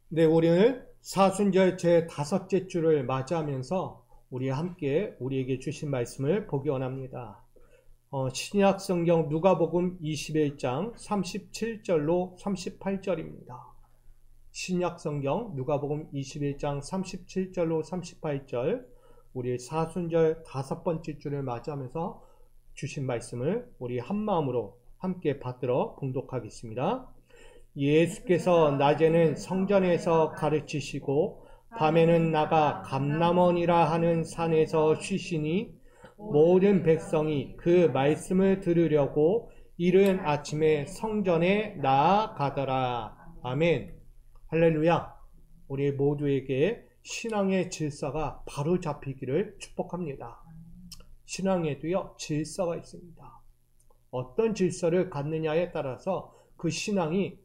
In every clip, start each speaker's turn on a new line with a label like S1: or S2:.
S1: 네, 우리는 사순절 제5째 주를 맞이하면서 우리 함께 우리에게 주신 말씀을 보기 원합니다. 신약 성경 누가복음 21장 37절로 38절입니다. 신약 성경 누가복음 21장 37절로 38절, 우리 사순절 5번째 주를 맞이하면서 주신 말씀을 우리 한마음으로 함께 받들어 봉독하겠습니다. 예수께서 낮에는 성전에서 가르치시고 밤에는 나가 감람원이라 하는 산에서 쉬시니 모든 백성이 그 말씀을 들으려고 이른 아침에 성전에 나아가더라. 아멘. 할렐루야. 우리 모두에게 신앙의 질서가 바로 잡히기를 축복합니다. 신앙에도요, 질서가 있습니다. 어떤 질서를 갖느냐에 따라서 그 신앙이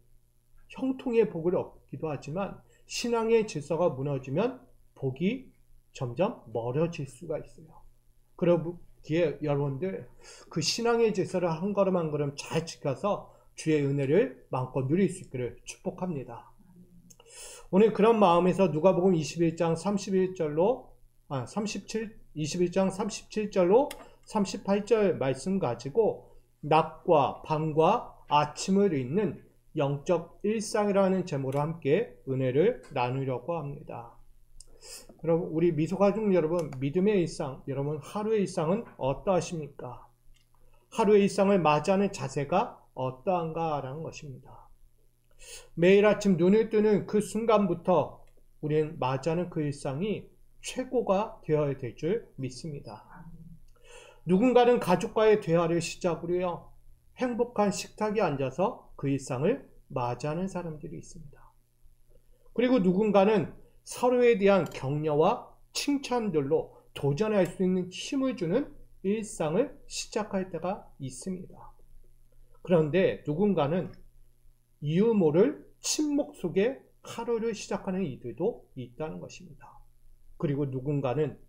S1: 형통의 복을 얻기도 하지만, 신앙의 질서가 무너지면 복이 점점 멀어질 수가 있어요. 그러기에 여러분들 그 신앙의 질서를 한 걸음 한 걸음 잘 지켜서 주의 은혜를 마음껏 누릴 수 있기를 축복합니다. 오늘 그런 마음에서 누가복음 21장 37절로 38절 말씀 가지고 낮과 밤과 아침을 잇는 영적 일상이라는 제목으로 함께 은혜를 나누려고 합니다. 여러분, 우리 미소가족 여러분, 믿음의 일상, 여러분 하루의 일상은 어떠하십니까? 하루의 일상을 맞이하는 자세가 어떠한가라는 것입니다. 매일 아침 눈을 뜨는 그 순간부터 우리는 맞이하는 그 일상이 최고가 되어야 될 줄 믿습니다. 누군가는 가족과의 대화를 시작으로요, 행복한 식탁에 앉아서 그 일상을 맞이하는 사람들이 있습니다. 그리고 누군가는 서로에 대한 격려와 칭찬들로 도전할 수 있는 힘을 주는 일상을 시작할 때가 있습니다. 그런데 누군가는 이유 모를 침묵 속에 하루를 시작하는 이들도 있다는 것입니다. 그리고 누군가는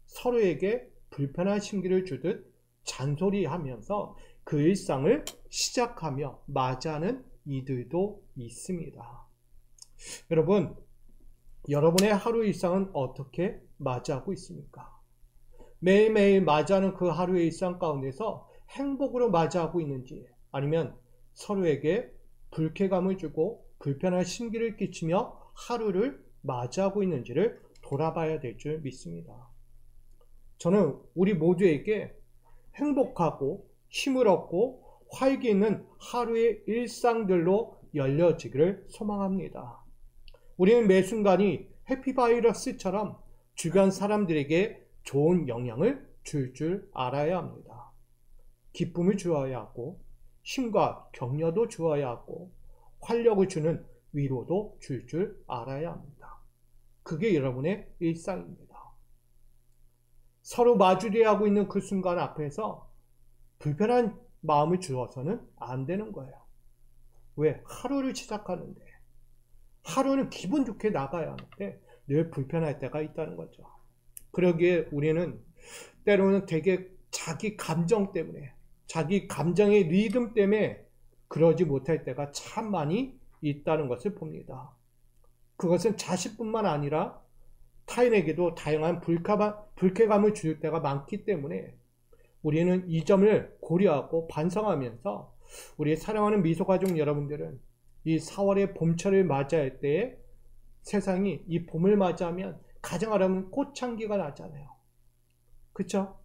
S1: 서로에게 불편한 심기를 주듯 잔소리하면서 그 일상을 시작하며 맞이하는 이들도 있습니다. 여러분, 여러분의 하루 일상은 어떻게 맞이하고 있습니까? 매일매일 맞이하는 그 하루의 일상 가운데서 행복으로 맞이하고 있는지, 아니면 서로에게 불쾌감을 주고 불편한 심기를 끼치며 하루를 맞이하고 있는지를 돌아봐야 될 줄 믿습니다. 저는 우리 모두에게 행복하고 힘을 얻고 활기 있는 하루의 일상들로 열려지기를 소망합니다. 우리는 매 순간이 해피바이러스처럼 주변 사람들에게 좋은 영향을 줄 알아야 합니다. 기쁨을 주어야 하고, 힘과 격려도 주어야 하고, 활력을 주는 위로도 줄 알아야 합니다. 그게 여러분의 일상입니다. 서로 마주해야 하고 있는 그 순간 앞에서 불편한 마음을 주어서는 안 되는 거예요. 왜? 하루를 시작하는데, 하루는 기분 좋게 나가야 하는데 늘 불편할 때가 있다는 거죠. 그러기에 우리는 때로는 되게 자기 감정 때문에, 자기 감정의 리듬 때문에 그러지 못할 때가 참 많이 있다는 것을 봅니다. 그것은 자신뿐만 아니라 타인에게도 다양한 불쾌감을 줄 때가 많기 때문에 우리는 이 점을 고려하고 반성하면서, 우리 사랑하는 미소가족 여러분들은 이 4월의 봄철을 맞이할 때에 세상이 이 봄을 맞이하면 가장 아름다운 꽃향기가 나잖아요. 그쵸?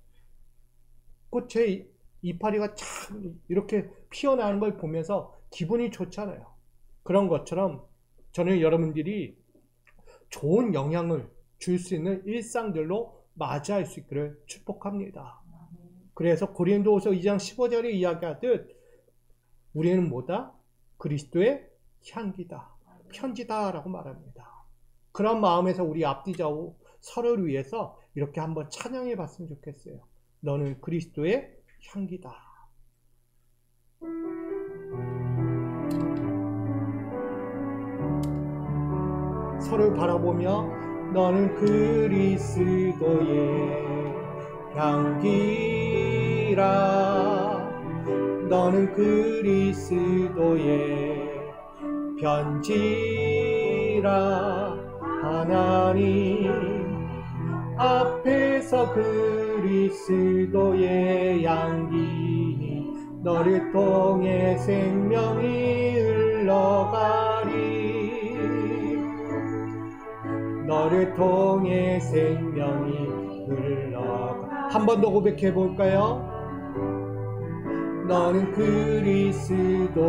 S1: 꽃의 이파리가 참 이렇게 피어나는 걸 보면서 기분이 좋잖아요. 그런 것처럼 저는 여러분들이 좋은 영향을 줄 수 있는 일상들로 맞이할 수 있기를 축복합니다. 그래서 고린도후서 2장 15절에 이야기하듯 우리는 뭐다? 그리스도의 향기다, 편지다 라고 말합니다. 그런 마음에서 우리 앞뒤좌우 서로를 위해서 이렇게 한번 찬양해 봤으면 좋겠어요. 너는 그리스도의 향기다. 서로를 바라보며 너는 그리스도의 향기라, 너는 그리스도의 편지라, 하나님 앞에서 그리스도의 양기니 너를 통해 생명이 흘러가리. 너를 통해 생명이 흘러가. 한 번 더 고백해 볼까요? 너는 그리스도의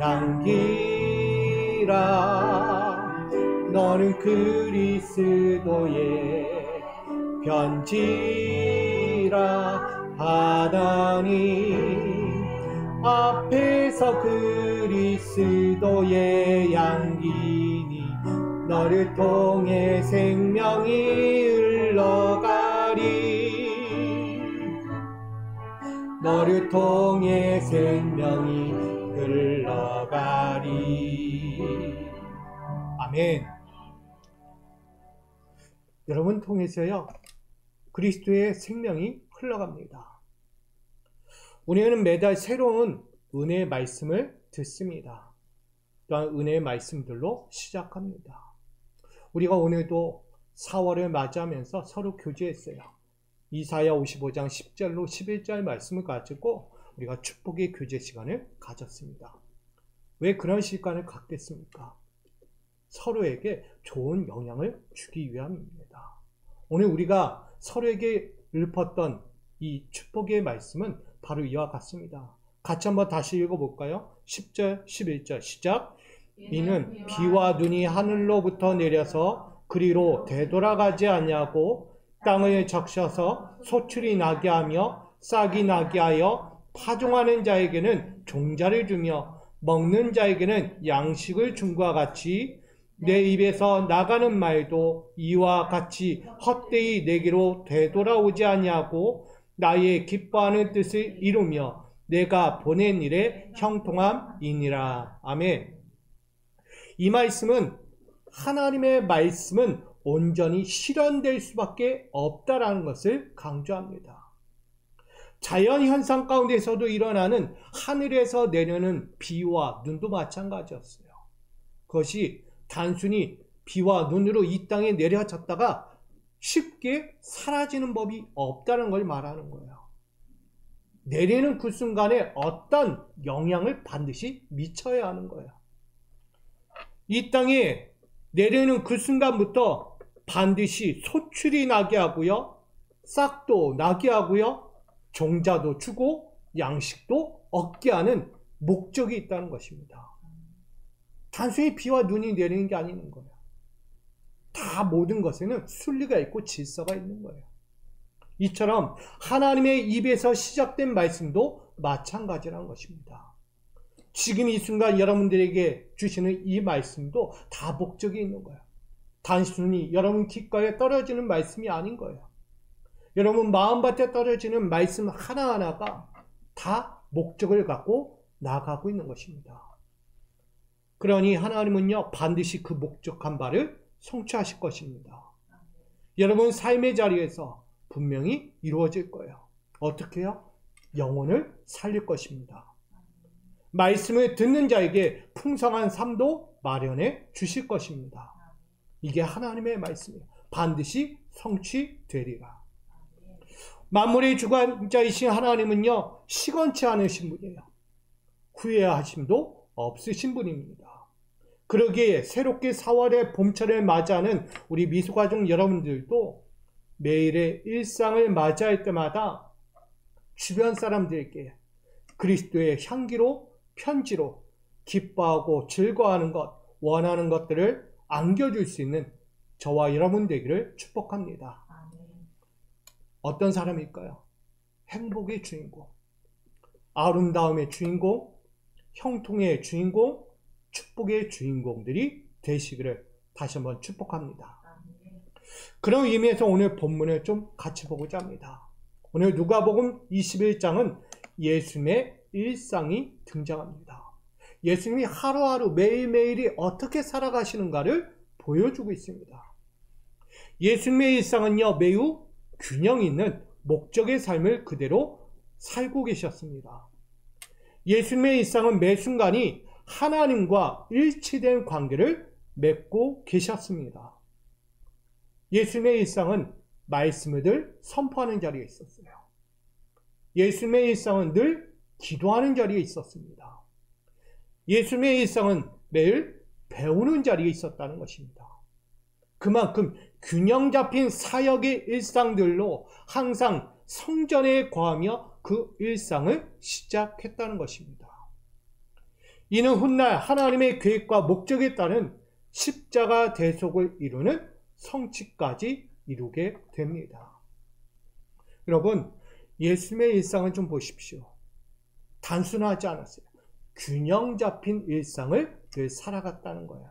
S1: 향기라. 너는 그리스도의 편지라. 하나님 앞에서 그리스도의 양기니 너를 통해 생명이 흘러가리. 너를 통해 생명이 흘러가리. 아멘. 여러분 통해서요 그리스도의 생명이 흘러갑니다. 우리는 매달 새로운 은혜의 말씀을 듣습니다. 또한 은혜의 말씀들로 시작합니다. 우리가 오늘도 4월을 맞이하면서 서로 교제했어요. 이사야 55장 10절로 11절 말씀을 가지고 우리가 축복의 교제 시간을 가졌습니다. 왜 그런 시간을 갖겠습니까? 서로에게 좋은 영향을 주기 위함입니다. 오늘 우리가 서로에게 읊었던 이 축복의 말씀은 바로 이와 같습니다. 같이 한번 다시 읽어볼까요? 10절, 11절 시작. 이는 비와 눈이 하늘로부터 내려서 그리로 되돌아가지 아니하고 땅을 적셔서 소출이 나게 하며 싹이 나게 하여 파종하는 자에게는 종자를 주며 먹는 자에게는 양식을 줌과 같이 내 입에서 나가는 말도 이와 같이 헛되이 내게로 되돌아오지 아니하고 나의 기뻐하는 뜻을 이루며 내가 보낸 일에 형통함이니라. 아멘. 이 말씀은 하나님의 말씀은 온전히 실현될 수밖에 없다라는 것을 강조합니다. 자연현상 가운데서도 일어나는 하늘에서 내려는 비와 눈도 마찬가지였어요. 그것이 단순히 비와 눈으로 이 땅에 내려졌다가 쉽게 사라지는 법이 없다는 걸 말하는 거예요. 내리는 그 순간에 어떤 영향을 반드시 미쳐야 하는 거예요. 이 땅에 내리는 그 순간부터 반드시 소출이 나게 하고요, 싹도 나게 하고요, 종자도 주고 양식도 얻게 하는 목적이 있다는 것입니다. 단순히 비와 눈이 내리는 게 아닌 거예요. 다 모든 것에는 순리가 있고 질서가 있는 거예요. 이처럼 하나님의 입에서 시작된 말씀도 마찬가지라는 것입니다. 지금 이 순간 여러분들에게 주시는 이 말씀도 다 목적이 있는 거예요. 단순히 여러분 귓가에 떨어지는 말씀이 아닌 거예요. 여러분 마음밭에 떨어지는 말씀 하나하나가 다 목적을 갖고 나가고 있는 것입니다. 그러니 하나님은요 반드시 그 목적한 바를 성취하실 것입니다. 여러분 삶의 자리에서 분명히 이루어질 거예요. 어떻게요? 영혼을 살릴 것입니다. 말씀을 듣는 자에게 풍성한 삶도 마련해 주실 것입니다. 이게 하나님의 말씀이에요. 반드시 성취되리라. 만물의 주관자이신 하나님은요 시건치 않으신 분이에요. 후회하심도 없으신 분입니다. 그러기에 새롭게 4월의 봄철을 맞이하는 우리 미소가족 여러분들도 매일의 일상을 맞이할 때마다 주변 사람들에게 그리스도의 향기로 편지로 기뻐하고 즐거워하는 것, 원하는 것들을 안겨줄 수 있는 저와 여러분 되기를 축복합니다. 어떤 사람일까요? 행복의 주인공, 아름다움의 주인공, 형통의 주인공, 축복의 주인공들이 되시기를 다시 한번 축복합니다. 그런 의미에서 오늘 본문을 좀 같이 보고자 합니다. 오늘 누가복음 21장은 예수님의 일상이 등장합니다. 예수님이 하루하루 매일매일이 어떻게 살아가시는가를 보여주고 있습니다. 예수님의 일상은요 매우 균형 있는 목적의 삶을 그대로 살고 계셨습니다. 예수님의 일상은 매 순간이 하나님과 일치된 관계를 맺고 계셨습니다. 예수님의 일상은 말씀을 늘 선포하는 자리에 있었어요. 예수님의 일상은 늘 기도하는 자리에 있었습니다. 예수님의 일상은 매일 배우는 자리에 있었다는 것입니다. 그만큼 균형 잡힌 사역의 일상들로 항상 성전에 거하며 그 일상을 시작했다는 것입니다. 이는 훗날 하나님의 계획과 목적에 따른 십자가 대속을 이루는 성취까지 이루게 됩니다. 여러분, 예수님의 일상을 좀 보십시오. 단순하지 않았어요. 균형 잡힌 일상을 늘 살아갔다는 거예요.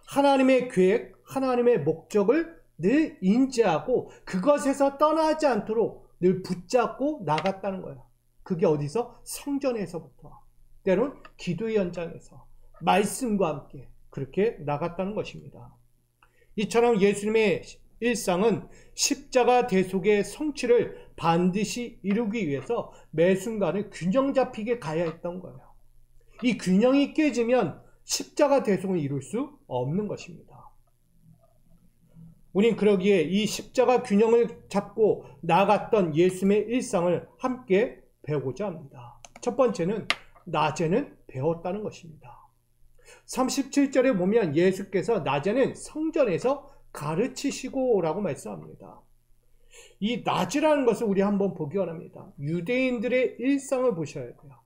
S1: 하나님의 계획, 하나님의 목적을 늘 인지하고 그것에서 떠나지 않도록 늘 붙잡고 나갔다는 거예요. 그게 어디서? 성전에서부터, 때론 기도의 현장에서 말씀과 함께 그렇게 나갔다는 것입니다. 이처럼 예수님의 일상은 십자가 대속의 성취를 반드시 이루기 위해서 매 순간을 균형 잡히게 가야 했던 거예요. 이 균형이 깨지면 십자가 대속을 이룰 수 없는 것입니다. 우린 그러기에 이 십자가 균형을 잡고 나갔던 예수님의 일상을 함께 배우고자 합니다. 첫 번째는 낮에는 배웠다는 것입니다. 37절에 보면 예수께서 낮에는 성전에서 가르치시고 라고 말씀합니다. 이 낮이라는 것을 우리 한번 보기 원합니다. 유대인들의 일상을 보셔야 돼요.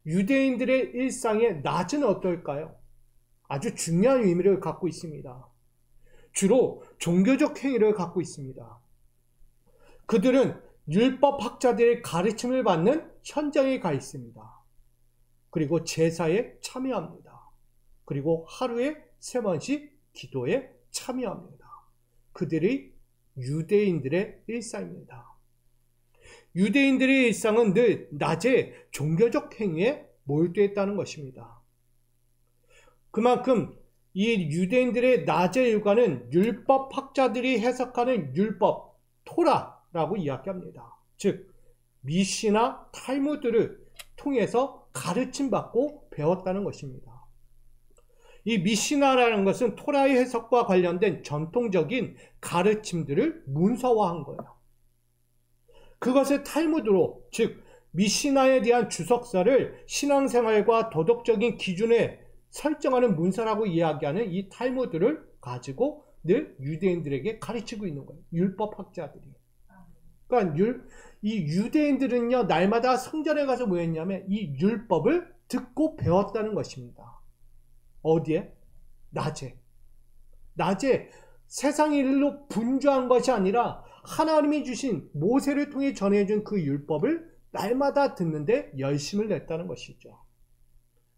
S1: 유대인들의 일상의 낮은 어떨까요? 아주 중요한 의미를 갖고 있습니다. 주로 종교적 행위를 갖고 있습니다. 그들은 율법학자들의 가르침을 받는 현장에 가 있습니다. 그리고 제사에 참여합니다. 그리고 하루에 3번씩 기도에 참여합니다. 그들이 유대인들의 일상입니다. 유대인들의 일상은 늘 낮에 종교적 행위에 몰두해 있다는 것입니다. 그만큼 이 유대인들의 낮의 일과는 율법학자들이 해석하는 율법, 토라라고 이야기합니다. 즉 미시나 탈무드를 통해서 가르침받고 배웠다는 것입니다. 이 미시나라는 것은 토라의 해석과 관련된 전통적인 가르침들을 문서화한 거예요. 그것을 탈무드로, 즉 미시나에 대한 주석사를 신앙생활과 도덕적인 기준에 설정하는 문서라고 이야기하는 이 탈무드를 가지고 늘 유대인들에게 가르치고 있는 거예요. 율법학자들이. 그러니까 이 유대인들은요, 날마다 성전에 가서 뭐 했냐면 이 율법을 듣고 배웠다는 것입니다. 어디에? 낮에. 낮에 세상 일로 분주한 것이 아니라 하나님이 주신 모세를 통해 전해준 그 율법을 날마다 듣는데 열심을 냈다는 것이죠.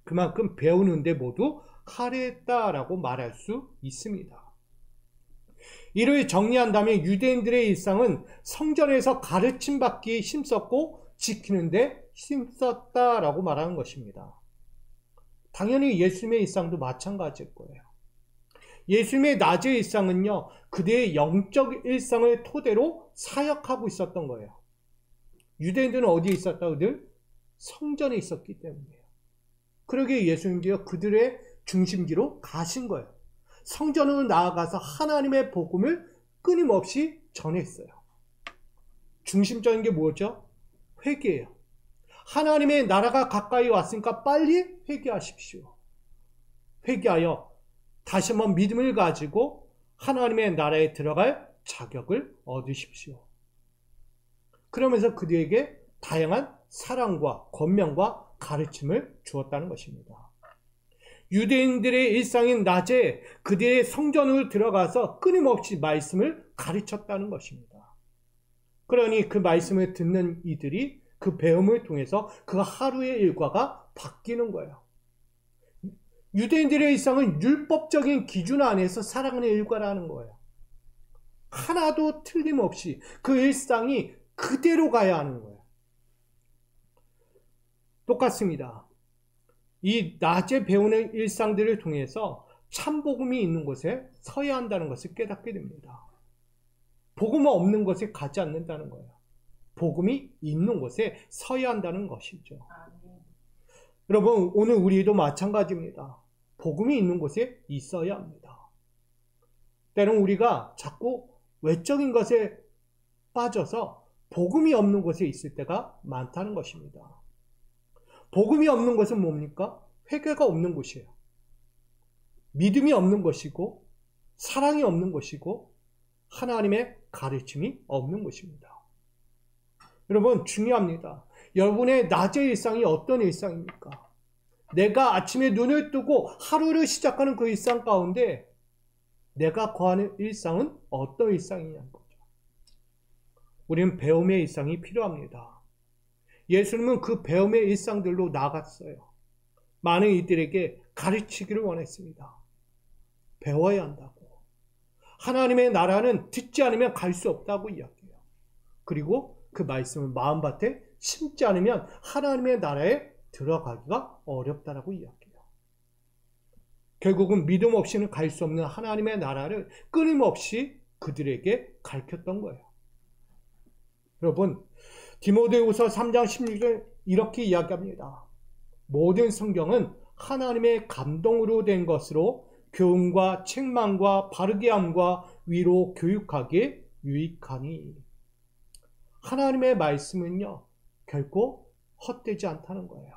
S1: 그만큼 배우는데 모두 할애했다라고 말할 수 있습니다. 이를 정리한다면 유대인들의 일상은 성전에서 가르침받기에 힘썼고 지키는데 힘썼다라고 말하는 것입니다. 당연히 예수님의 일상도 마찬가지일 거예요. 예수님의 낮의 일상은요, 그들의 영적 일상을 토대로 사역하고 있었던 거예요. 유대인들은 어디에 있었다고? 늘 성전에 있었기 때문이에요. 그러기에 예수님께서 그들의 중심지로 가신 거예요. 성전으로 나아가서 하나님의 복음을 끊임없이 전했어요. 중심적인 게 뭐죠? 회개예요. 하나님의 나라가 가까이 왔으니까 빨리 회개하십시오. 회개하여 다시 한번 믿음을 가지고 하나님의 나라에 들어갈 자격을 얻으십시오. 그러면서 그들에게 다양한 사랑과 권면과 가르침을 주었다는 것입니다. 유대인들의 일상인 낮에 그들의 성전으로 들어가서 끊임없이 말씀을 가르쳤다는 것입니다. 그러니 그 말씀을 듣는 이들이 그 배움을 통해서 그 하루의 일과가 바뀌는 거예요. 유대인들의 일상은 율법적인 기준 안에서 살아가는 일과라는 거예요. 하나도 틀림없이 그 일상이 그대로 가야 하는 거예요. 똑같습니다. 이 낮에 배우는 일상들을 통해서 참복음이 있는 곳에 서야 한다는 것을 깨닫게 됩니다. 복음 없는 곳에 가지 않는다는 거예요. 복음이 있는 곳에 서야 한다는 것이죠. 여러분, 오늘 우리도 마찬가지입니다. 복음이 있는 곳에 있어야 합니다. 때론 우리가 자꾸 외적인 것에 빠져서 복음이 없는 곳에 있을 때가 많다는 것입니다. 복음이 없는 것은 뭡니까? 회개가 없는 곳이에요. 믿음이 없는 것이고 사랑이 없는 것이고 하나님의 가르침이 없는 것입니다. 여러분, 중요합니다. 여러분의 낮의 일상이 어떤 일상입니까? 내가 아침에 눈을 뜨고 하루를 시작하는 그 일상 가운데 내가 거하는 일상은 어떤 일상이냐는 거죠. 우리는 배움의 일상이 필요합니다. 예수님은 그 배움의 일상들로 나갔어요. 많은 이들에게 가르치기를 원했습니다. 배워야 한다고. 하나님의 나라는 듣지 않으면 갈 수 없다고 이야기해요. 그리고 그 말씀을 마음밭에 심지 않으면 하나님의 나라에 들어가기가 어렵다라고 이야기해요. 결국은 믿음 없이는 갈 수 없는 하나님의 나라를 끊임없이 그들에게 가르쳤던 거예요. 여러분, 디모데후서 3장 16절 이렇게 이야기합니다. 모든 성경은 하나님의 감동으로 된 것으로 교훈과 책망과 바르게 함과 위로 교육하기에 유익하니. 하나님의 말씀은요, 결코 헛되지 않다는 거예요.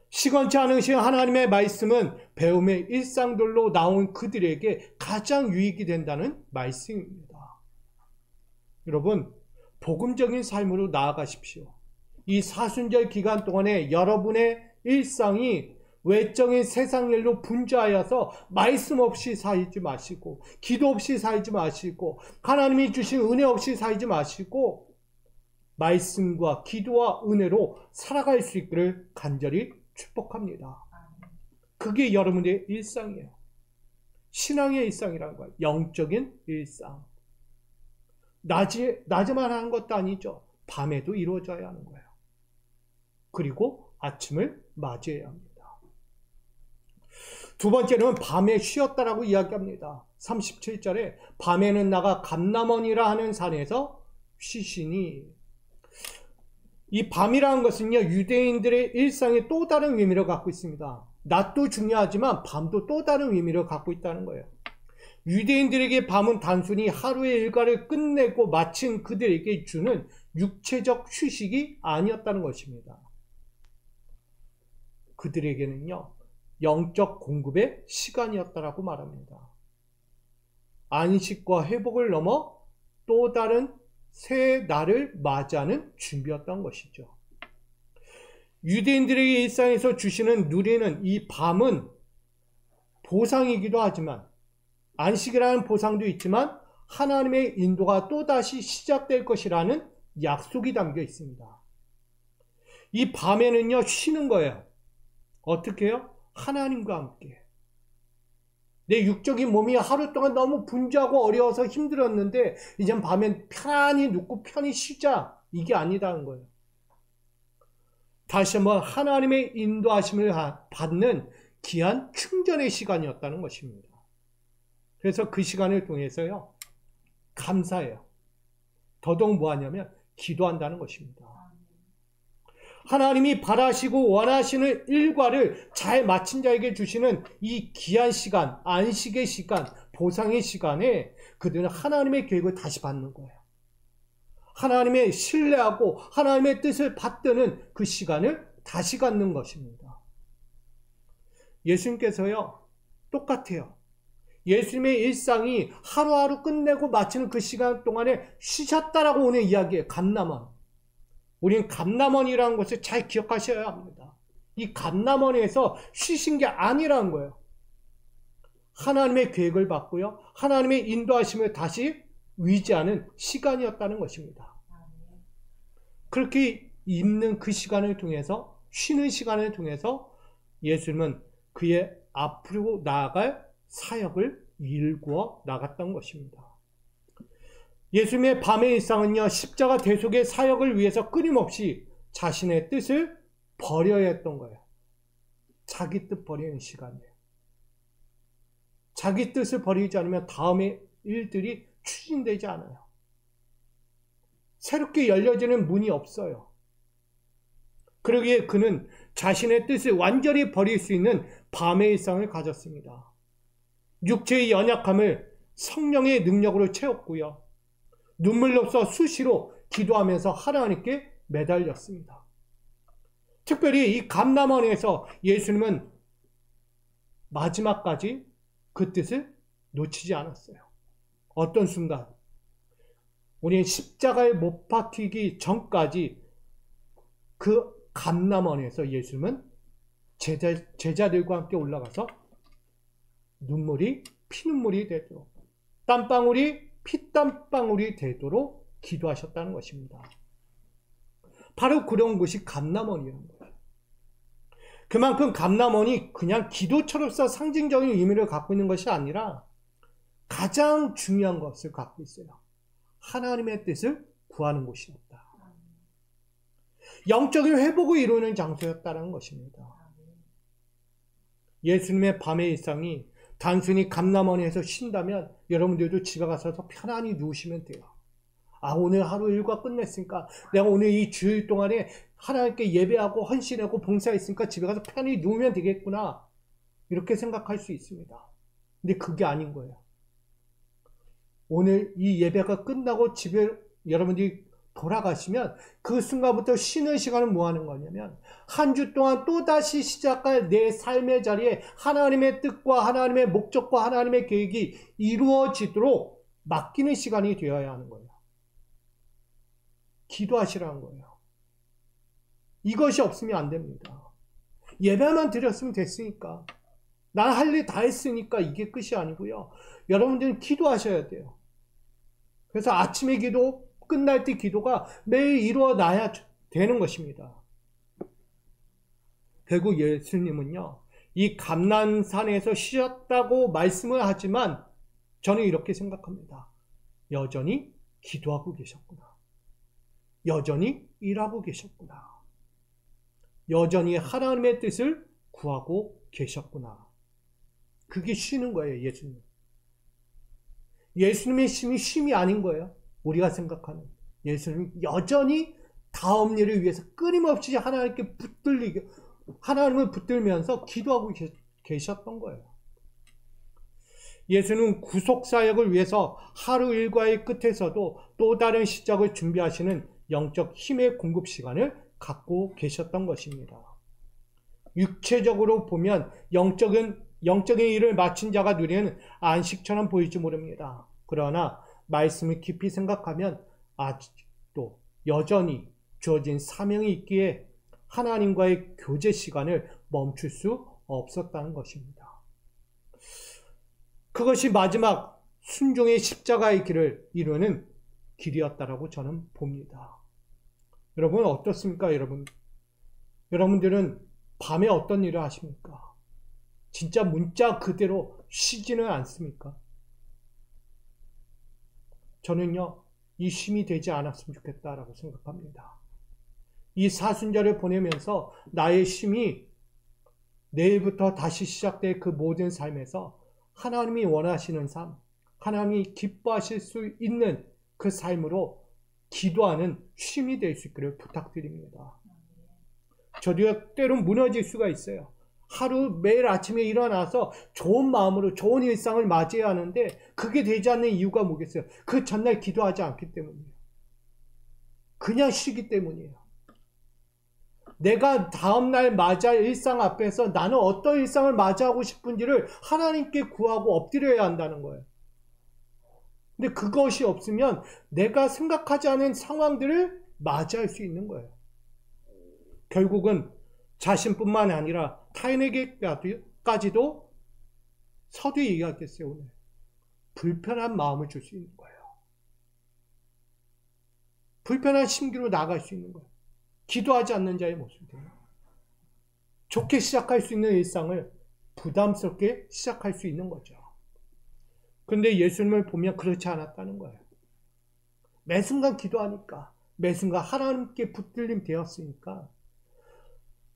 S1: 시건치 않으신 하나님의 말씀은 배움의 일상들로 나온 그들에게 가장 유익이 된다는 말씀입니다. 여러분, 복음적인 삶으로 나아가십시오. 이 사순절 기간 동안에 여러분의 일상이 외적인 세상 일로 분주하여서 말씀 없이 살지 마시고 기도 없이 살지 마시고 하나님이 주신 은혜 없이 살지 마시고 말씀과 기도와 은혜로 살아갈 수 있기를 간절히 축복합니다. 그게 여러분의 일상이에요. 신앙의 일상이라는 거예요. 영적인 일상. 낮에만 하는 것도 아니죠. 밤에도 이루어져야 하는 거예요. 그리고 아침을 맞이해야 합니다. 두 번째는 밤에 쉬었다라고 이야기합니다. 37절에 밤에는 나가 감람원이라 하는 산에서 쉬시니. 이 밤이라는 것은요, 유대인들의 일상의 또 다른 의미를 갖고 있습니다. 낮도 중요하지만 밤도 또 다른 의미를 갖고 있다는 거예요. 유대인들에게 밤은 단순히 하루의 일과를 끝내고 마친 그들에게 주는 육체적 휴식이 아니었다는 것입니다. 그들에게는요, 영적 공급의 시간이었다라고 말합니다. 안식과 회복을 넘어 또 다른 새 날을 맞이하는 준비였던 것이죠. 유대인들에게 일상에서 주시는 누리는 이 밤은 보상이기도 하지만, 안식이라는 보상도 있지만 하나님의 인도가 또다시 시작될 것이라는 약속이 담겨 있습니다. 이 밤에는요, 쉬는 거예요. 어떻게 해요? 하나님과 함께. 내 육적인 몸이 하루 동안 너무 분주하고 어려워서 힘들었는데 이젠 밤엔 편안히 눕고 편히 쉬자, 이게 아니다는 거예요. 다시 한번 하나님의 인도하심을 받는 귀한 충전의 시간이었다는 것입니다. 그래서 그 시간을 통해서요, 감사해요. 더더욱 뭐하냐면 기도한다는 것입니다. 하나님이 바라시고 원하시는 일과를 잘 마친 자에게 주시는 이 귀한 시간, 안식의 시간, 보상의 시간에 그들은 하나님의 계획을 다시 받는 거예요. 하나님의 신뢰하고 하나님의 뜻을 받드는 그 시간을 다시 갖는 것입니다. 예수님께서요, 똑같아요. 예수님의 일상이 하루하루 끝내고 마치는 그 시간 동안에 쉬셨다라고 오늘 이야기해요. 감람원. 우리는 감람원이라는 것을 잘 기억하셔야 합니다. 이 감람원에서 쉬신 게 아니라는 거예요. 하나님의 계획을 받고요, 하나님의 인도하심을 다시 위지하는 시간이었다는 것입니다. 그렇게 있는 그 시간을 통해서, 쉬는 시간을 통해서 예수님은 그의 앞으로 나아갈 사역을 일구어 나갔던 것입니다. 예수님의 밤의 일상은요, 십자가 대속의 사역을 위해서 끊임없이 자신의 뜻을 버려야 했던 거예요. 자기 뜻 버리는 시간이에요. 자기 뜻을 버리지 않으면 다음의 일들이 추진되지 않아요. 새롭게 열려지는 문이 없어요. 그러기에 그는 자신의 뜻을 완전히 버릴 수 있는 밤의 일상을 가졌습니다. 육체의 연약함을 성령의 능력으로 채웠고요. 눈물로써 수시로 기도하면서 하나님께 매달렸습니다. 특별히 이 감람원에서 예수님은 마지막까지 그 뜻을 놓치지 않았어요. 어떤 순간 우리는 십자가에 못 박히기 전까지 그 감람원에서 예수님은 제자들과 함께 올라가서 눈물이 피눈물이 되도록, 땀방울이 피땀방울이 되도록 기도하셨다는 것입니다. 바로 그런 것이 감람원이라는 거예요. 그만큼 감람원이 그냥 기도처럼서 상징적인 의미를 갖고 있는 것이 아니라 가장 중요한 것을 갖고 있어요. 하나님의 뜻을 구하는 곳이었다. 영적인 회복을 이루는 장소였다는 것입니다. 예수님의 밤의 일상이 단순히 감람원에서 쉰다면 여러분들도 집에 가서 편안히 누우시면 돼요. 아, 오늘 하루 일과 끝냈으니까 내가 오늘 이 주일 동안에 하나님께 예배하고 헌신하고 봉사했으니까 집에 가서 편히 누우면 되겠구나, 이렇게 생각할 수 있습니다. 근데 그게 아닌 거예요. 오늘 이 예배가 끝나고 집에 여러분들이 돌아가시면 그 순간부터 쉬는 시간은 뭐 하는 거냐면 한 주 동안 또다시 시작할 내 삶의 자리에 하나님의 뜻과 하나님의 목적과 하나님의 계획이 이루어지도록 맡기는 시간이 되어야 하는 거예요. 기도하시라는 거예요. 이것이 없으면 안 됩니다. 예배만 드렸으면 됐으니까, 난 할 일 다 했으니까 이게 끝이 아니고요. 여러분들은 기도하셔야 돼요. 그래서 아침에 기도, 끝날 때 기도가 매일 이루어나야 되는 것입니다. 결국 예수님은요, 이 감람산에서 쉬었다고 말씀을 하지만 저는 이렇게 생각합니다. 여전히 기도하고 계셨구나. 여전히 일하고 계셨구나. 여전히 하나님의 뜻을 구하고 계셨구나. 그게 쉬는 거예요, 예수님. 예수님의 쉼이 아닌 거예요. 우리가 생각하는. 예수님이 여전히 다음 일을 위해서 끊임없이 하나님께 하나님을 붙들면서 기도하고 계셨던 거예요. 예수는 구속사역을 위해서 하루 일과의 끝에서도 또 다른 시작을 준비하시는 영적 힘의 공급 시간을 갖고 계셨던 것입니다. 육체적으로 보면 영적인 일을 마친 자가 누리는 안식처럼 보일지 모릅니다. 그러나 말씀을 깊이 생각하면 아직도 여전히 주어진 사명이 있기에 하나님과의 교제 시간을 멈출 수 없었다는 것입니다. 그것이 마지막 순종의 십자가의 길을 이루는 길이었다라고 저는 봅니다. 여러분 어떻습니까? 여러분들은 밤에 어떤 일을 하십니까? 진짜 문자 그대로 쉬지는 않습니까? 저는요, 이 쉼이 되지 않았으면 좋겠다라고 생각합니다. 이 사순절을 보내면서 나의 쉼이 내일부터 다시 시작될 그 모든 삶에서 하나님이 원하시는 삶, 하나님이 기뻐하실 수 있는 그 삶으로 기도하는 쉼이 될 수 있기를 부탁드립니다. 저도 때론 무너질 수가 있어요. 하루 매일 아침에 일어나서 좋은 마음으로 좋은 일상을 맞이해야 하는데 그게 되지 않는 이유가 뭐겠어요? 그 전날 기도하지 않기 때문이에요. 그냥 쉬기 때문이에요. 내가 다음날 맞이할 일상 앞에서 나는 어떤 일상을 맞이하고 싶은지를 하나님께 구하고 엎드려야 한다는 거예요. 근데 그것이 없으면 내가 생각하지 않은 상황들을 맞이할 수 있는 거예요. 결국은 자신뿐만 아니라 타인에게까지도 서두에 얘기하겠어요. 오늘 불편한 마음을 줄 수 있는 거예요. 불편한 심기로 나아갈 수 있는 거예요. 기도하지 않는 자의 모습이에요. 좋게 시작할 수 있는 일상을 부담스럽게 시작할 수 있는 거죠. 그런데 예수님을 보면 그렇지 않았다는 거예요. 매 순간 기도하니까, 매 순간 하나님께 붙들림 되었으니까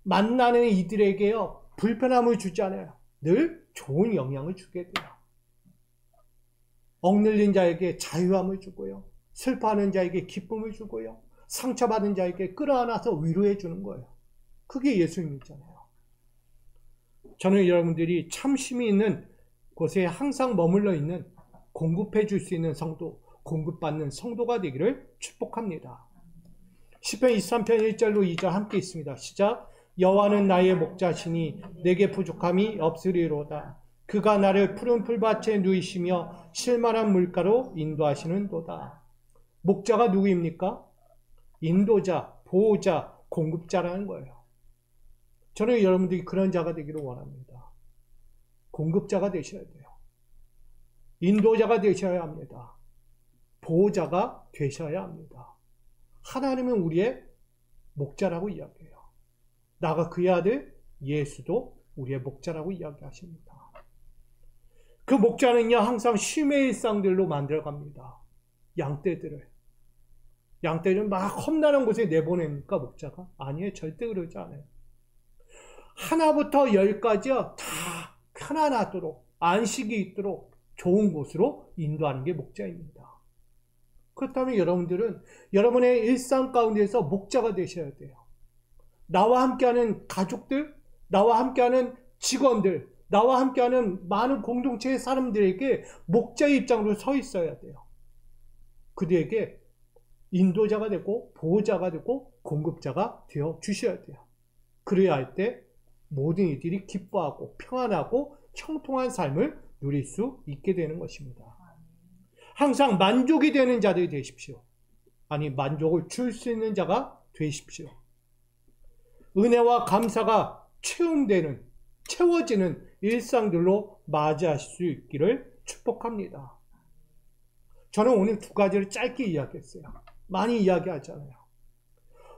S1: 만나는 이들에게요, 불편함을 주지 않아요. 늘 좋은 영향을 주게 돼요. 억눌린 자에게 자유함을 주고요, 슬퍼하는 자에게 기쁨을 주고요, 상처받은 자에게 끌어안아서 위로해 주는 거예요. 그게 예수님이잖아요. 저는 여러분들이 참심이 있는 곳에 항상 머물러 있는, 공급해 줄 수 있는 성도, 공급받는 성도가 되기를 축복합니다. 시편 23편 1절로 2절 함께 있습니다. 시작. 여호와는 나의 목자시니 내게 부족함이 없으리로다. 그가 나를 푸른 풀밭에 누이시며 실만한 물가로 인도하시는도다. 목자가 누구입니까? 인도자, 보호자, 공급자라는 거예요. 저는 여러분들이 그런 자가 되기를 원합니다. 공급자가 되셔야 돼요. 인도자가 되셔야 합니다. 보호자가 되셔야 합니다. 하나님은 우리의 목자라고 이야기해요. 나가 그의 아들 예수도 우리의 목자라고 이야기하십니다. 그 목자는요, 항상 쉼의 일상들로 만들어갑니다. 양떼를 막 험난한 곳에 내보냅니까, 목자가? 아니에요. 절대 그러지 않아요. 하나부터 열까지요, 다 편안하도록, 안식이 있도록 좋은 곳으로 인도하는 게 목자입니다. 그렇다면 여러분들은 여러분의 일상 가운데서 목자가 되셔야 돼요. 나와 함께하는 가족들, 나와 함께하는 직원들, 나와 함께하는 많은 공동체의 사람들에게 목자의 입장으로 서 있어야 돼요. 그들에게 인도자가 되고 보호자가 되고 공급자가 되어 주셔야 돼요. 그래야 할 때 모든 이들이 기뻐하고 평안하고 형통한 삶을 누릴 수 있게 되는 것입니다. 항상 만족이 되는 자들이 되십시오. 아니, 만족을 줄 수 있는 자가 되십시오. 은혜와 감사가 채워지는 일상들로 맞이하실 수 있기를 축복합니다. 저는 오늘 두 가지를 짧게 이야기했어요. 많이 이야기하잖아요.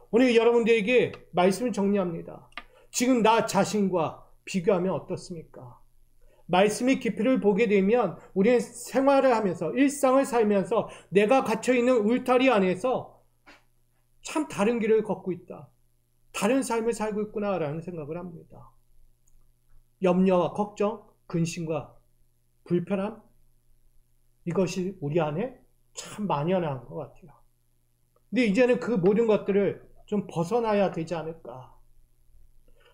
S1: 오늘 여러분들에게 말씀을 정리합니다. 지금 나 자신과 비교하면 어떻습니까? 말씀의 깊이를 보게 되면 우리는 생활을 하면서, 일상을 살면서 내가 갇혀있는 울타리 안에서 참 다른 길을 걷고 있다, 다른 삶을 살고 있구나라는 생각을 합니다. 염려와 걱정, 근심과 불편함, 이것이 우리 안에 참 만연한 것 같아요. 근데 이제는 그 모든 것들을 좀 벗어나야 되지 않을까.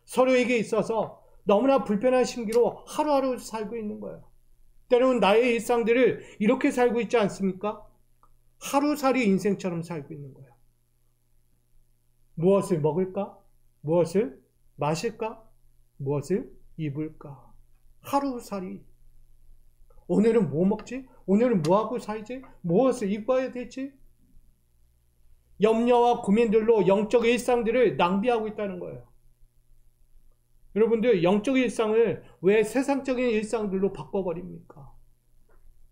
S1: 서로에게 있어서 너무나 불편한 심기로 하루하루 살고 있는 거예요. 때로는 나의 일상들을 이렇게 살고 있지 않습니까? 하루살이 인생처럼 살고 있는 거예요. 무엇을 먹을까? 무엇을 마실까? 무엇을 입을까? 하루살이. 오늘은 뭐 먹지? 오늘은 뭐 하고 살지? 무엇을 입어야 되지? 염려와 고민들로 영적 일상들을 낭비하고 있다는 거예요. 여러분들, 영적 일상을 왜 세상적인 일상들로 바꿔버립니까?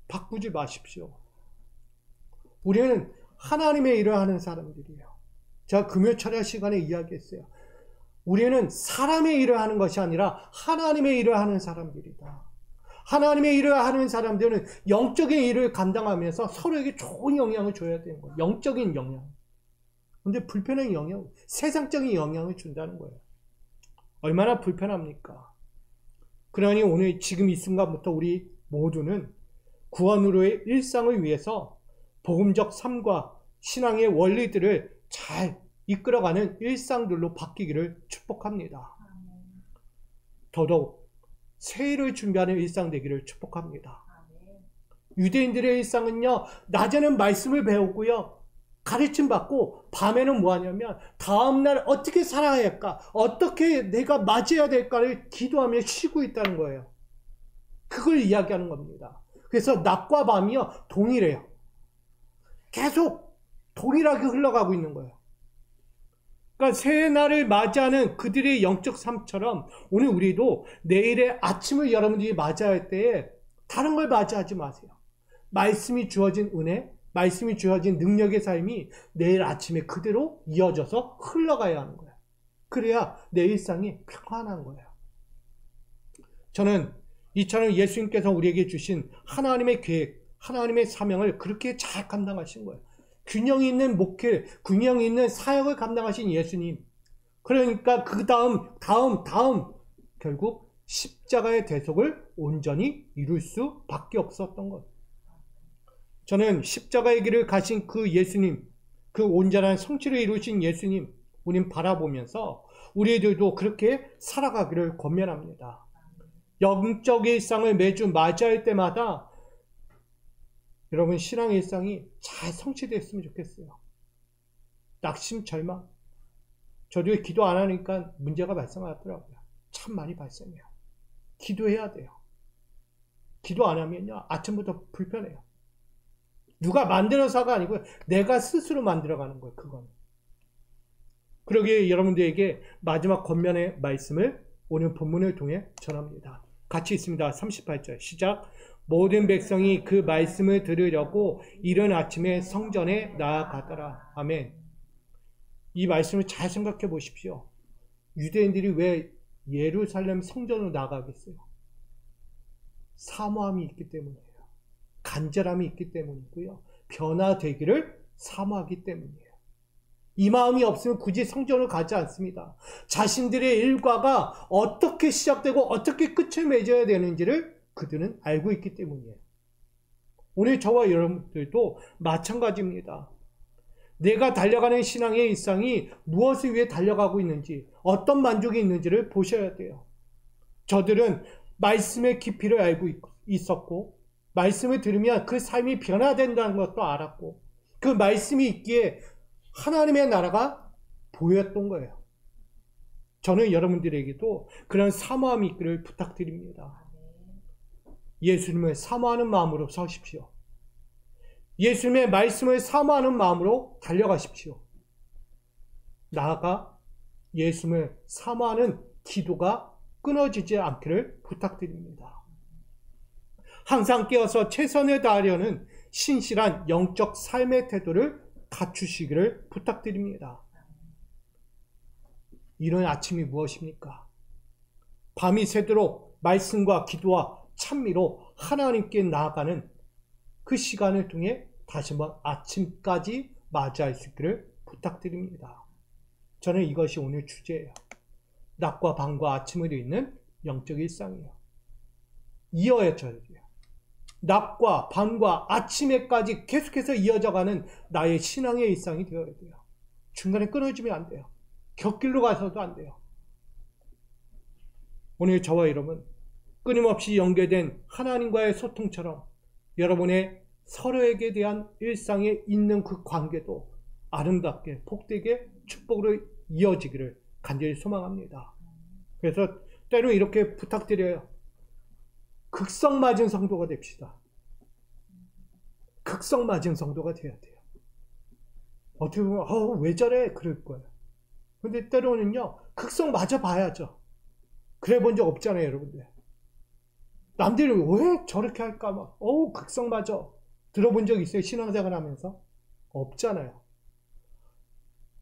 S1: 바꾸지 마십시오. 우리는 하나님의 일을 하는 사람들이에요. 제가 금요 철야 시간에 이야기했어요. 우리는 사람의 일을 하는 것이 아니라 하나님의 일을 하는 사람들이다. 하나님의 일을 하는 사람들은 영적인 일을 감당하면서 서로에게 좋은 영향을 줘야 되는 거예요. 영적인 영향. 근데 불편한 영향, 세상적인 영향을 준다는 거예요. 얼마나 불편합니까? 그러니 오늘 지금 이 순간부터 우리 모두는 구원으로의 일상을 위해서 복음적 삶과 신앙의 원리들을 잘 이끌어가는 일상들로 바뀌기를 축복합니다. 더더욱 새해를 준비하는 일상 되기를 축복합니다. 유대인들의 일상은요, 낮에는 말씀을 배우고요, 가르침 받고 밤에는 뭐 하냐면 다음날 어떻게 살아야 할까, 어떻게 내가 맞이해야 될까를 기도하며 쉬고 있다는 거예요. 그걸 이야기하는 겁니다. 그래서 낮과 밤이요 동일해요. 계속 동일하게 흘러가고 있는 거예요. 그러니까 새해 날을 맞이하는 그들의 영적 삶처럼 오늘 우리도 내일의 아침을 여러분들이 맞이할 때에 다른 걸 맞이하지 마세요. 말씀이 주어진 은혜, 말씀이 주어진 능력의 삶이 내일 아침에 그대로 이어져서 흘러가야 하는 거예요. 그래야 내 일상이 평안한 거예요. 저는 이처럼 예수님께서 우리에게 주신 하나님의 계획, 하나님의 사명을 그렇게 잘 감당하신 거예요. 균형 있는 목회, 균형 있는 사역을 감당하신 예수님. 그러니까 그 다음 결국 십자가의 대속을 온전히 이룰 수밖에 없었던 거예요. 저는 십자가의 길을 가신 그 예수님, 그 온전한 성취를 이루신 예수님, 우린 바라보면서 우리들도 그렇게 살아가기를 권면합니다. 영적 일상을 매주 맞이할 때마다 여러분 신앙의 일상이 잘 성취됐으면 좋겠어요. 낙심, 절망. 저도 기도 안 하니까 문제가 발생하더라고요. 참 많이 발생해요. 기도해야 돼요. 기도 안 하면요, 아침부터 불편해요. 누가 만들어서가 아니고 내가 스스로 만들어가는 거예요, 그건. 그러기에 여러분들에게 마지막 권면의 말씀을 오늘 본문을 통해 전합니다. 같이 있습니다. 38절 시작. 모든 백성이 그 말씀을 들으려고 이른 아침에 성전에 나아가더라. 아멘. 이 말씀을 잘 생각해 보십시오. 유대인들이 왜 예루살렘 성전으로 나가겠어요? 사모함이 있기 때문이에요. 간절함이 있기 때문이고요. 변화되기를 사모하기 때문이에요. 이 마음이 없으면 굳이 성전을 가지 않습니다. 자신들의 일과가 어떻게 시작되고 어떻게 끝을 맺어야 되는지를 그들은 알고 있기 때문이에요. 오늘 저와 여러분들도 마찬가지입니다. 내가 달려가는 신앙의 일상이 무엇을 위해 달려가고 있는지, 어떤 만족이 있는지를 보셔야 돼요. 저들은 말씀의 깊이를 알고 있었고, 말씀을 들으면 그 삶이 변화된다는 것도 알았고, 그 말씀이 있기에 하나님의 나라가 보였던 거예요. 저는 여러분들에게도 그런 사모함이 있기를 부탁드립니다. 예수님을 사모하는 마음으로 서십시오. 예수님의 말씀을 사모하는 마음으로 달려가십시오. 나아가 예수님을 사모하는 기도가 끊어지지 않기를 부탁드립니다. 항상 깨어서 최선을 다하려는 신실한 영적 삶의 태도를 갖추시기를 부탁드립니다. 이런 아침이 무엇입니까? 밤이 새도록 말씀과 기도와 찬미로 하나님께 나아가는 그 시간을 통해 다시 한번 아침까지 맞이할 수 있기를 부탁드립니다. 저는 이것이 오늘 주제예요. 낮과 밤과 아침을 잇는 영적 일상이에요. 이어져야 돼요. 낮과 밤과 아침에까지 계속해서 이어져가는 나의 신앙의 일상이 되어야 돼요. 중간에 끊어지면 안 돼요. 곁길로 가서도 안 돼요. 오늘 저와 여러분 끊임없이 연계된 하나님과의 소통처럼 여러분의 서로에게 대한 일상에 있는 그 관계도 아름답게 복되게 축복으로 이어지기를 간절히 소망합니다. 그래서 때로 이렇게 부탁드려요. 극성맞은 성도가 됩시다. 극성맞은 성도가 돼야 돼요. 어떻게 보면 왜 저래? 그럴 거예요. 근데 때로는요, 극성 맞아 봐야죠. 그래 본 적 없잖아요, 여러분들. 남들이 왜 저렇게 할까? 막, 극성 맞아. 들어본 적 있어요? 신앙생활 하면서? 없잖아요.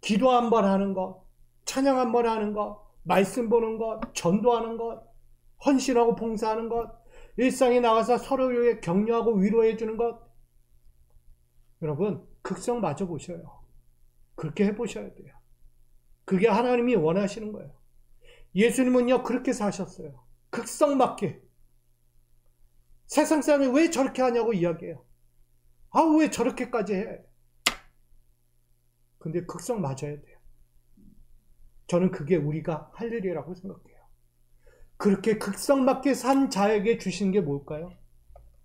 S1: 기도 한 번 하는 것, 찬양 한 번 하는 것, 말씀 보는 것, 전도하는 것, 헌신하고 봉사하는 것, 일상에 나가서 서로를 격려하고 위로해 주는 것. 여러분, 극성 맞아 보셔요. 그렇게 해보셔야 돼요. 그게 하나님이 원하시는 거예요. 예수님은요, 그렇게 사셨어요. 극성 맞게. 세상 사람이 왜 저렇게 하냐고 이야기해요. 왜 저렇게까지 해? 근데 극성 맞아야 돼요. 저는 그게 우리가 할 일이라고 생각해요. 그렇게 극성 맞게 산 자에게 주신 게 뭘까요?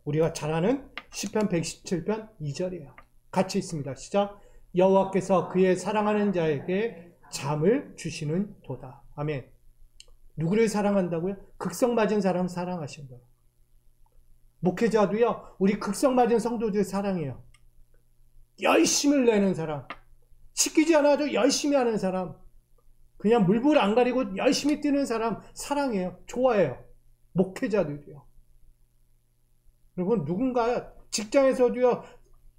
S1: 우리가 잘 아는 시편 117편 2절이에요. 같이 있습니다. 시작. 여호와께서 그의 사랑하는 자에게 잠을 주시는 도다. 아멘. 누구를 사랑한다고요? 극성 맞은 사람 사랑하신 거예요. 목회자도요, 우리 극성 맞은 성도들 사랑해요. 열심을 내는 사람, 시키지 않아도 열심히 하는 사람, 그냥 물불 안 가리고 열심히 뛰는 사람 사랑해요. 좋아해요. 목회자들도요. 여러분, 누군가 직장에서도요,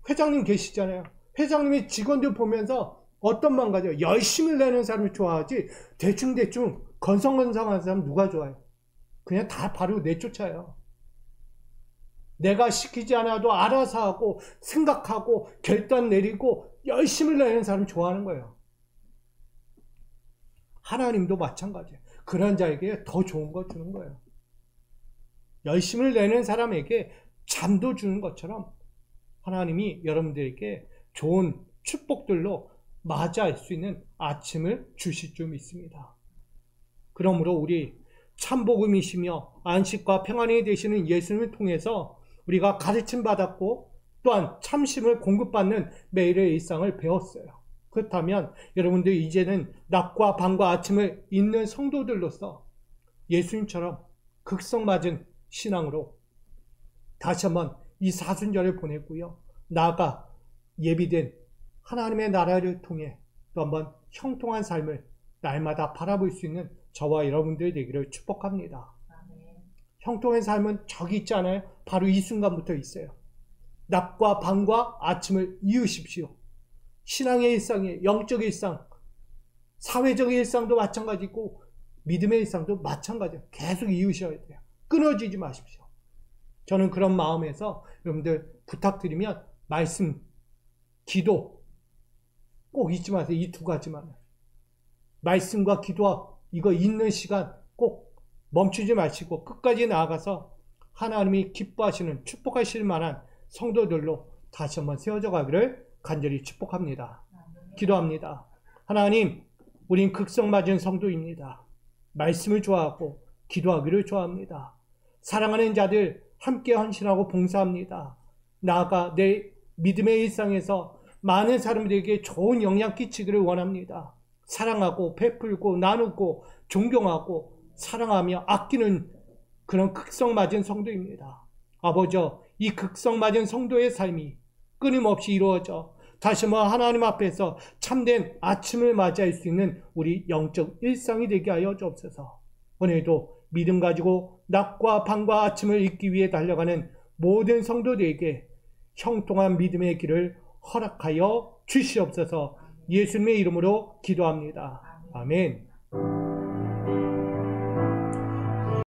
S1: 회장님 계시잖아요. 회장님이 직원들 보면서 어떤 마음 가져요? 열심히 내는 사람을 좋아하지, 대충대충 건성건성한 사람 누가 좋아해요? 그냥 다 바로 내쫓아요. 내가 시키지 않아도 알아서 하고 생각하고 결단 내리고 열심히 내는 사람 좋아하는 거예요. 하나님도 마찬가지예요. 그런 자에게 더 좋은 거 주는 거예요. 열심을 내는 사람에게 잠도 주는 것처럼 하나님이 여러분들에게 좋은 축복들로 맞이할 수 있는 아침을 주실 줄 믿습니다. 그러므로 우리 참복음이시며 안식과 평안이 되시는 예수님을 통해서 우리가 가르침 받았고 또한 참심을 공급받는 매일의 일상을 배웠어요. 그렇다면 여러분들 이제는 낮과 밤과 아침을 잇는 성도들로서 예수님처럼 극성맞은 신앙으로 다시 한번 이 사순절을 보내고요. 나아가 예비된 하나님의 나라를 통해 또 한번 형통한 삶을 날마다 바라볼 수 있는 저와 여러분들이 되기를 축복합니다. 형통한 삶은 저기 있지 않아요? 바로 이 순간부터 있어요. 낮과 밤과 아침을 이으십시오. 신앙의 일상에 영적의 일상, 사회적인 일상도 마찬가지고 믿음의 일상도 마찬가지예요. 계속 이으셔야 돼요. 끊어지지 마십시오. 저는 그런 마음에서 여러분들 부탁드리면 말씀, 기도 꼭 잊지 마세요. 이 두 가지만. 말씀과 기도와 이거 읽는 시간 꼭 멈추지 마시고 끝까지 나아가서 하나님이 기뻐하시는 축복하실 만한 성도들로 다시 한번 세워져 가기를 간절히 축복합니다. 기도합니다. 하나님, 우린 극성맞은 성도입니다. 말씀을 좋아하고 기도하기를 좋아합니다. 사랑하는 자들 함께 헌신하고 봉사합니다. 나아가 내 믿음의 일상에서 많은 사람들에게 좋은 영향 끼치기를 원합니다. 사랑하고 베풀고 나누고 존경하고 사랑하며 아끼는 그런 극성맞은 성도입니다. 아버지, 이 극성맞은 성도의 삶이 끊임없이 이루어져 다시 한번 하나님 앞에서 참된 아침을 맞이할 수 있는 우리 영적 일상이 되게 하여 주옵소서. 오늘도 믿음 가지고 낮과 밤과 아침을 잊기 위해 달려가는 모든 성도들에게 형통한 믿음의 길을 허락하여 주시옵소서. 예수님의 이름으로 기도합니다. 아멘.